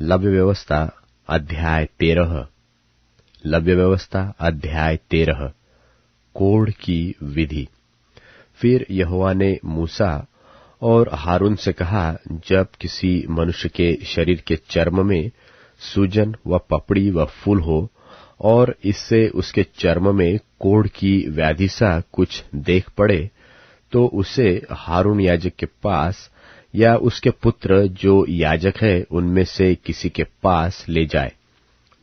लव्य व्यवस्था अध्याय 13। लव्य व्यवस्था अध्याय 13। कोढ़ की विधि। फिर यहोवा ने मूसा और हारून से कहा, जब किसी मनुष्य के शरीर के चर्म में सूजन व पपड़ी व फूल हो और इससे उसके चर्म में कोढ़ की व्याधि सा कुछ देख पड़े, तो उसे हारून याजक के पास या उसके पुत्र जो याजक है उनमें से किसी के पास ले जाए।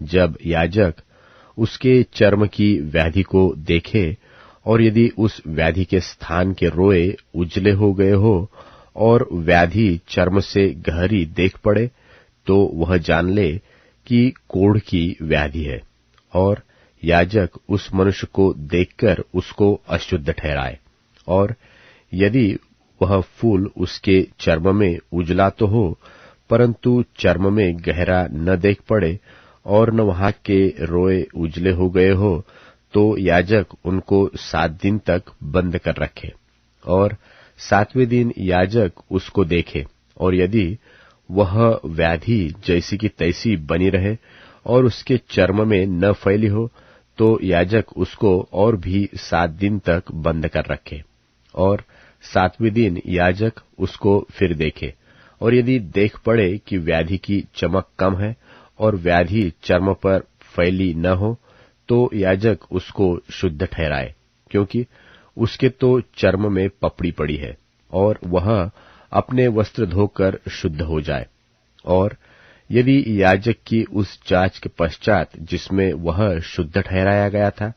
जब याजक उसके चर्म की व्याधि को देखे और यदि उस व्याधि के स्थान के रोए उजले हो गए हो और व्याधि चर्म से गहरी देख पड़े, तो वह जान ले कि कोढ़ की व्याधि है, और याजक उस मनुष्य को देखकर उसको अशुद्ध ठहराए। और यदि वह फूल उसके चर्म में उजला तो हो, परंतु चर्म में गहरा न देख पड़े और न वहां के रोए उजले हो गए हो, तो याजक उनको 7 दिन तक बंद कर रखे, और 7वें दिन याजक उसको देखे, और यदि वह व्याधि जैसी की तैसी बनी रहे और उसके चर्म में न फैली हो, तो याजक उसको और भी 7 दिन तक बंद कर रखे, और 7वें दिन याजक उसको फिर देखे, और यदि देख पड़े कि व्याधि की चमक कम है और व्याधि चर्म पर फैली न हो, तो याजक उसको शुद्ध ठहराए, क्योंकि उसके तो चर्म में पपड़ी पड़ी है, और वह अपने वस्त्र धोकर शुद्ध हो जाए। और यदि याजक की उस जांच के पश्चात जिसमें वह शुद्ध ठहराया गया था,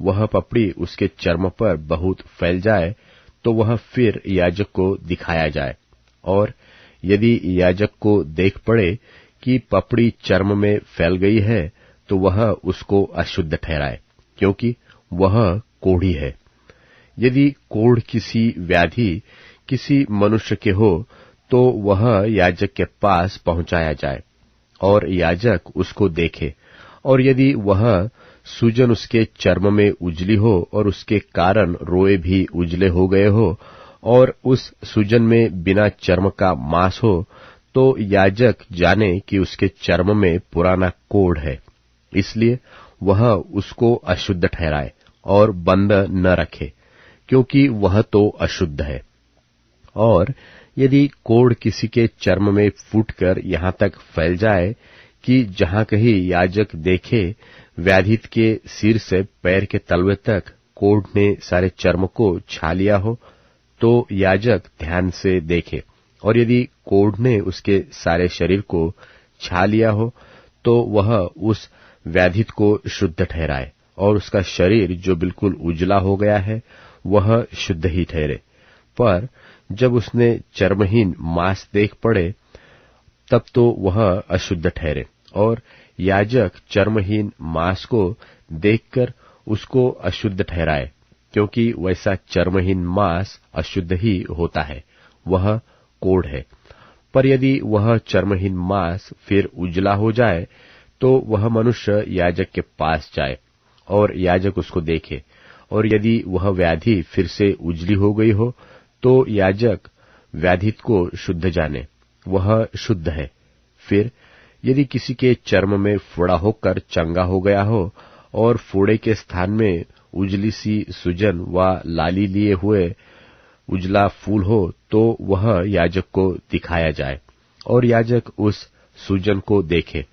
वह पपड़ी उसके चर्म पर बहुत फैल जाए, तो वह फिर याजक को दिखाया जाए। और यदि याजक को देख पड़े कि पपड़ी चर्म में फैल गई है, तो वह उसको अशुद्ध ठहराए, क्योंकि वह कोढ़ी है। यदि कोढ़ किसी व्याधि किसी मनुष्य के हो, तो वह याजक के पास पहुंचाया जाए, और याजक उसको देखे, और यदि वह सूजन उसके चर्म में उजली हो और उसके कारण रोए भी उजले हो गए हो और उस सूजन में बिना चर्म का मांस हो, तो याजक जाने कि उसके चर्म में पुराना कोढ़ है, इसलिए वह उसको अशुद्ध ठहराए और बंद न रखे, क्योंकि वह तो अशुद्ध है। और यदि कोढ़ किसी के चर्म में फूटकर यहाँ तक फैल जाए कि जहाँ कहीं याजक देखे व्याधित के सिर से पैर के तलवे तक कोढ़ ने सारे चर्म को छा लिया हो, तो याजक ध्यान से देखे, और यदि कोढ़ ने उसके सारे शरीर को छा लिया हो, तो वह उस व्याधित को शुद्ध ठहराए, और उसका शरीर जो बिल्कुल उजला हो गया है वह शुद्ध ही ठहरे। पर जब उसने चर्महीन मांस देख पड़े, तब तो वह अशुद्ध ठहरे, और याजक चर्महीन मांस को देखकर उसको अशुद्ध ठहराए, क्योंकि वैसा चर्महीन मांस अशुद्ध ही होता है, वह कोढ़ है। पर यदि वह चर्महीन मांस फिर उजला हो जाए, तो वह मनुष्य याजक के पास जाए, और याजक उसको देखे, और यदि वह व्याधि फिर से उजली हो गई हो, तो याजक व्याधित को शुद्ध जाने, वह शुद्ध है। फिर यदि किसी के चर्म में फोड़ा होकर चंगा हो गया हो और फोड़े के स्थान में उजली सी सूजन व लाली लिए हुए उजला फूल हो, तो वह याजक को दिखाया जाए, और याजक उस सूजन को देखे,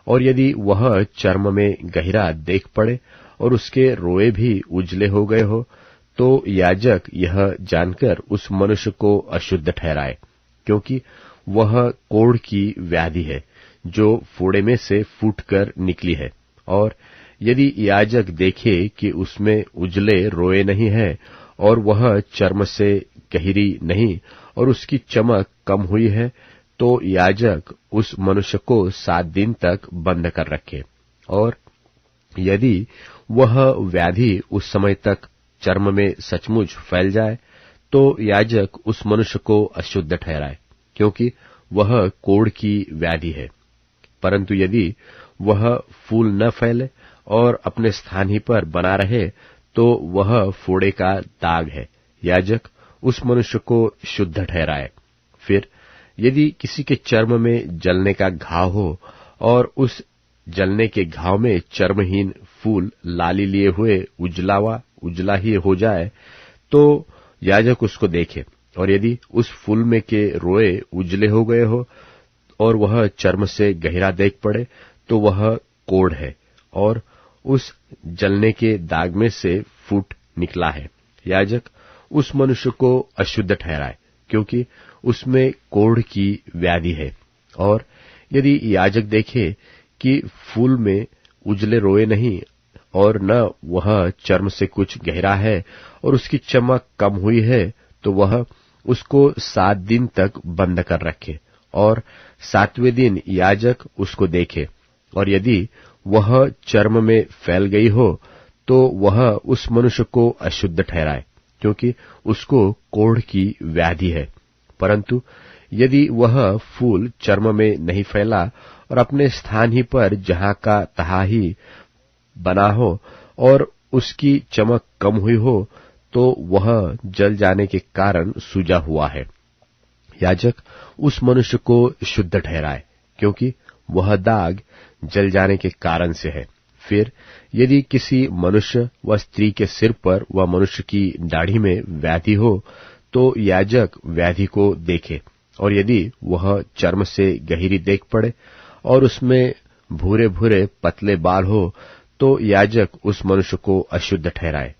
और यदि वह चर्म में गहरा देख पड़े और उसके रोए भी उजले हो गए हो, तो याजक यह जानकर उस मनुष्य को अशुद्ध ठहराए, क्योंकि वह कोढ़ की व्याधि है जो फोड़े में से फूटकर निकली है। और यदि याजक देखे कि उसमें उजले रोए नहीं है और वह चर्म से गहरी नहीं और उसकी चमक कम हुई है, तो याजक उस मनुष्य को 7 दिन तक बंद कर रखे। और यदि वह व्याधि उस समय तक चर्म में सचमुच फैल जाए, तो याजक उस मनुष्य को अशुद्ध ठहराए, क्योंकि वह कोढ़ की व्याधि है। परंतु यदि वह फूल न फैले और अपने स्थान ही पर बना रहे, तो वह फोड़े का दाग है, याजक उस मनुष्य को शुद्ध ठहराए। फिर यदि किसी के चर्म में जलने का घाव हो और उस जलने के घाव में चर्महीन फूल लाली लिए हुए उजला ही हो जाए, तो याजक उसको देखे, और यदि उस फूल में के रोए उजले हो गए हो और वह चर्म से गहरा देख पड़े, तो वह कोढ़ है और उस जलने के दाग में से फूट निकला है। याजक उस मनुष्य को अशुद्ध ठहराए, क्योंकि उसमें कोढ़ की व्याधि है। और यदि याजक देखे कि फूल में उजले रोए नहीं और न वह चर्म से कुछ गहरा है और उसकी चमक कम हुई है, तो वह उसको 7 दिन तक बंद कर रखे, और 7वें दिन याजक उसको देखे, और यदि वह चर्म में फैल गई हो, तो वह उस मनुष्य को अशुद्ध ठहराए, क्योंकि उसको कोढ़ की व्याधि है। परंतु यदि वह फूल चर्म में नहीं फैला और अपने स्थान ही पर जहां का तहां ही बना हो और उसकी चमक कम हुई हो, तो वह जल जाने के कारण सूजा हुआ है। याजक उस मनुष्य को शुद्ध ठहराए, क्योंकि वह दाग जल जाने के कारण से है। फिर यदि किसी मनुष्य व स्त्री के सिर पर व मनुष्य की दाढ़ी में व्याधि हो, तो याजक व्याधि को देखे, और यदि वह चर्म से गहरी देख पड़े और उसमें भूरे भूरे पतले बाल हो, तो याजक उस मनुष्य को अशुद्ध ठहराए।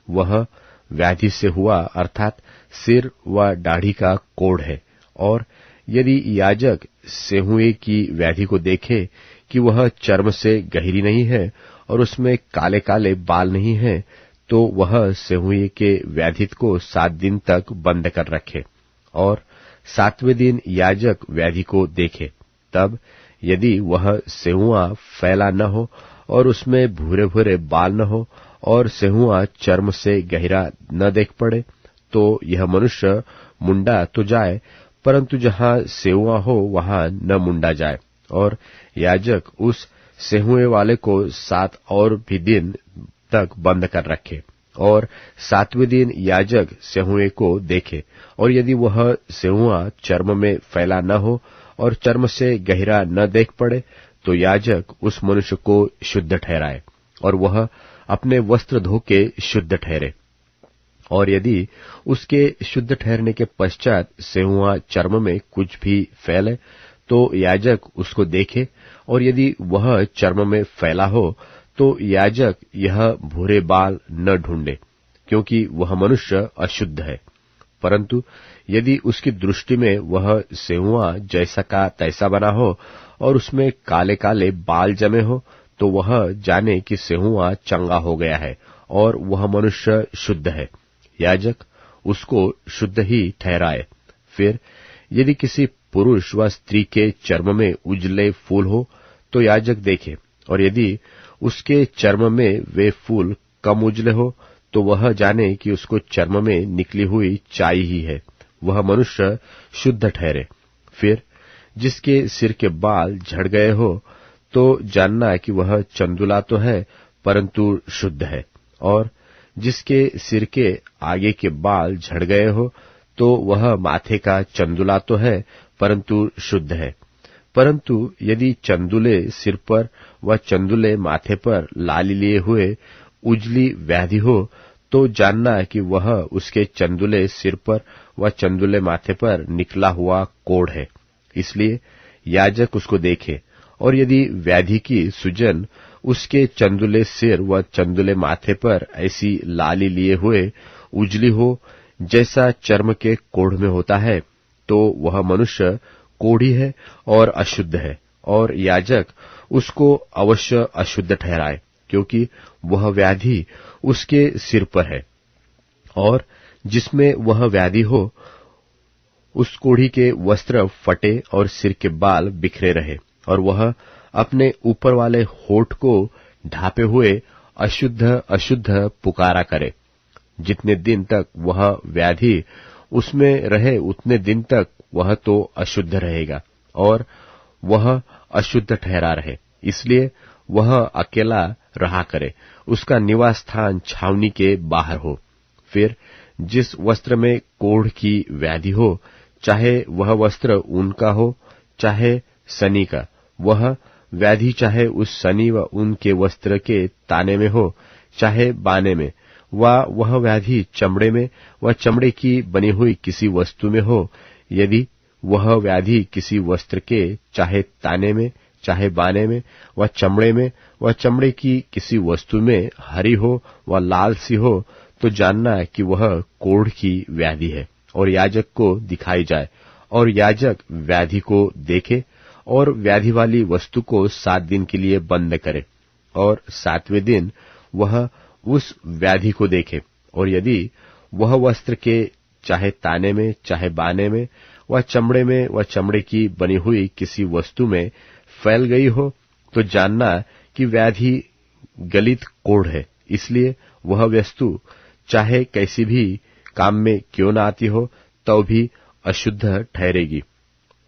वह व्याधि से हुआ, अर्थात सिर व दाढ़ी का कोढ़ है। और यदि याजक सेहुए की व्याधि को देखे कि वह चर्म से गहरी नहीं है और उसमें काले काले बाल नहीं है, तो वह सेहुए के व्याधित को 7 दिन तक बंद कर रखे, और 7वें दिन याजक व्याधि को देखे। तब यदि वह सेहुआ फैला न हो और उसमें भूरे भूरे बाल न हो और सेहुआ चर्म से गहरा न देख पड़े, तो यह मनुष्य मुंडा तो जाए, परंतु जहां सेहुआ हो वहां न मुंडा जाए। और याजक उस सेहुए वाले को 7 और भी दिन तक बंद कर रखे, और 7वें दिन याजक सेहुए को देखे, और यदि वह सेहुआ चर्म में फैला न हो और चर्म से गहरा न देख पड़े, तो याजक उस मनुष्य को शुद्ध ठहराए, और वह अपने वस्त्र धो के शुद्ध ठहरे। और यदि उसके शुद्ध ठहरने के पश्चात सेहुआ चर्म में कुछ भी फैले, तो याजक उसको देखे, और यदि वह चर्म में फैला हो, तो याजक यह भूरे बाल न ढूंढे, क्योंकि वह मनुष्य अशुद्ध है। परंतु यदि उसकी दृष्टि में वह सेहुआ जैसा का तैसा बना हो और उसमें काले काले बाल जमे हो, तो वह जाने कि सेहुआ चंगा हो गया है और वह मनुष्य शुद्ध है। याजक उसको शुद्ध ही ठहराए। फिर यदि किसी पुरुष व स्त्री के चर्म में उजले फूल हो, तो याजक देखे, और यदि उसके चर्म में वे फूल कम उजले हो, तो वह जाने कि उसको चर्म में निकली हुई चाई ही है, वह मनुष्य शुद्ध ठहरे। फिर जिसके सिर के बाल झड़ गए हो, तो जानना कि वह चंदुला तो है, परंतु शुद्ध है। और जिसके सिर के आगे के बाल झड़ गए हो, तो वह माथे का चंदुला तो है, परंतु शुद्ध है। परंतु यदि चंदुले सिर पर व चंदुले माथे पर लाली लिए हुए उजली व्याधि हो, तो जानना कि वह उसके चंदुले सिर पर व चंदुले माथे पर निकला हुआ कोढ़ है। इसलिए याजक उसको देखे, और यदि व्याधि की सुजन उसके चंदुले सिर व चंदुले माथे पर ऐसी लाली लिए हुए उजली हो जैसा चर्म के कोढ़ में होता है, तो वह मनुष्य कोढ़ी है और अशुद्ध है, और याजक उसको अवश्य अशुद्ध ठहराए, क्योंकि वह व्याधि उसके सिर पर है। और जिसमें वह व्याधि हो, उस कोढ़ी के वस्त्र फटे और सिर के बाल बिखरे रहे, और वह अपने ऊपर वाले होठ को ढांपे हुए अशुद्ध अशुद्ध पुकारा करे। जितने दिन तक वह व्याधि उसमें रहे, उतने दिन तक वह तो अशुद्ध रहेगा, और वह अशुद्ध ठहरा रहे। इसलिए वह अकेला रहा करे, उसका निवास स्थान छावनी के बाहर हो। फिर जिस वस्त्र में कोढ़ की व्याधि हो, चाहे वह वस्त्र ऊन का हो चाहे सनी का, वह व्याधि चाहे उस सनी व ऊन के वस्त्र के ताने में हो चाहे बाने में, वह व्याधि चमड़े में व चमड़े की बनी हुई किसी वस्तु में हो, यदि वह व्याधि किसी वस्त्र के चाहे ताने में चाहे बाने में व चमड़े में व चमड़े की किसी वस्तु में हरी हो व लाल सी हो, तो जानना कि वह कोढ़ की व्याधि है और याजक को दिखाई जाए, और याजक व्याधि को देखे और व्याधि वाली वस्तु को 7 दिन के लिए बंद करे, और 7वें दिन वह उस व्याधि को देखे, और यदि वह वस्त्र के चाहे ताने में चाहे बाने में व चमड़े में व चमड़े की बनी हुई किसी वस्तु में फैल गई हो, तो जानना कि व्याधि गलित कोढ़ है। इसलिए वह वस्तु चाहे कैसी भी काम में क्यों न आती हो, तो भी अशुद्ध ठहरेगी।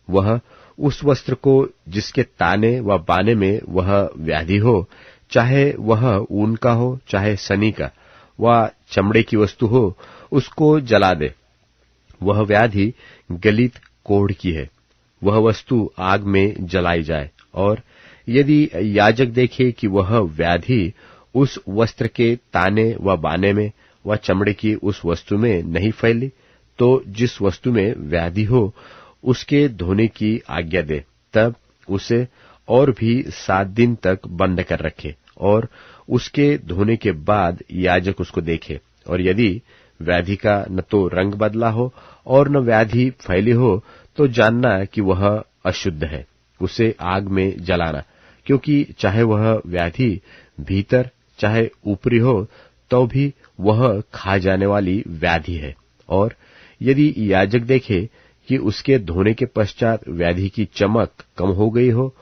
वह उस वस्त्र को जिसके ताने व बाने में वह व्याधि हो, चाहे वह ऊन का हो चाहे सनी का व चमड़े की वस्तु हो, उसको जला दे। वह व्याधि गलित कोढ़ की है, वह वस्तु आग में जलाई जाए। और यदि याजक देखे कि वह व्याधि उस वस्त्र के ताने व बाने में व चमड़े की उस वस्तु में नहीं फैली, तो जिस वस्तु में व्याधि हो उसके धोने की आज्ञा दे, तब उसे और भी 7 दिन तक बंद कर रखे, और उसके धोने के बाद याजक उसको देखे। और यदि व्याधि का न तो रंग बदला हो और न व्याधि फैली हो, तो जानना कि वह अशुद्ध है, उसे आग में जलाना, क्योंकि चाहे वह व्याधि भीतर चाहे ऊपरी हो, तो भी वह खा जाने वाली व्याधि है। और यदि याजक देखे कि उसके धोने के पश्चात व्याधि की चमक कम हो गई हो,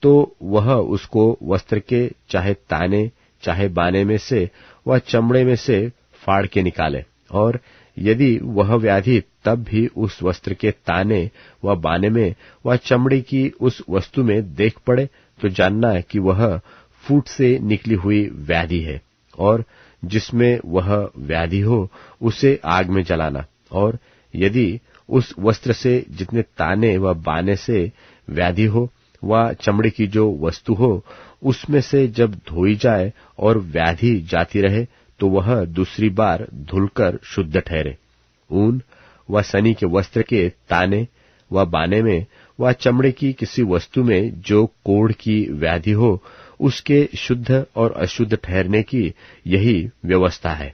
तो वह उसको वस्त्र के चाहे ताने चाहे बाने में से व चमड़े में से फाड़ के निकाले। और यदि वह व्याधि तब भी उस वस्त्र के ताने व बाने में व चमड़े की उस वस्तु में देख पड़े, तो जानना कि वह फूट से निकली हुई व्याधि है, और जिसमें वह व्याधि हो उसे आग में जलाना। और यदि उस वस्त्र से जितने ताने व बाने से व्याधि हो व चमड़े की जो वस्तु हो, उसमें से जब धोई जाए और व्याधि जाती रहे, तो वह दूसरी बार धुलकर शुद्ध ठहरे। ऊन व सनी के वस्त्र के ताने व बाने में व चमड़े की किसी वस्तु में जो कोढ़ की व्याधि हो, उसके शुद्ध और अशुद्ध ठहरने की यही व्यवस्था है।